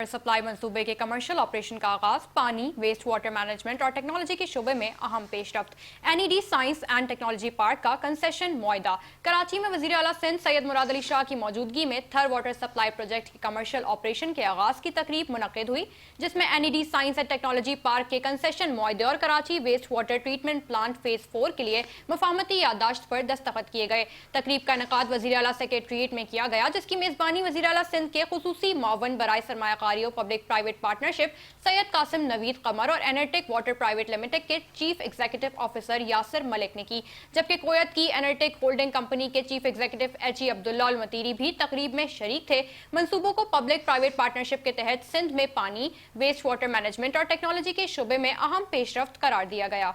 Supply منصوبے کے commercial operation کا آغاز پانی، ویسٹ واٹر مینجمنٹ اور ٹیکنالوجی کے شعبے میں اہم پیش رفت۔ N E D science and technology park کا کنسیشن معاہدہ۔ کراچی میں وزیر اعلیٰ سندھ سید مراد علی شاہ کی موجودگی میں تھر واٹر سپلائی پروجیکٹ کے کمرشل آپریشن کے آغاز کی تقریب منعقد ہوئی، جس میں N E D science and technology park کے کنسیشن معاہدے اور Karachi waste water treatment plant phase 4 کے لیے مفاہمتی یادداشت پر دستخط کیے گئے۔ تقریب کا انعقاد وزیر اعلیٰ سیکریٹریٹ میں کیا گیا، جس کی میزبانی وزیر اعلیٰ سندھ کے خصوصی معاون برائے سرمایہ کاری و پبلک پرائیویٹ پارٹنرشپ سید قاسم نوید قمر اور انرٹیک واٹر پرائیویٹ لمیٹڈ کے چیف ایگزیکٹو آفیسر یاسر ملک نے کی، جبکہ کویت کی انرٹیک ہولڈنگ کمپنی کے چیف ایگزیکٹو ایچ ای عبداللہ المطیری بھی تقریب میں شریک تھے۔ منصوبوں کو پبلک پرائیویٹ پارٹنرشپ کے تحت سندھ میں پانی، ویسٹ واٹر مینجمنٹ اور ٹیکنالوجی کے شعبے میں اہم پیش رفت قرار دیا گیا۔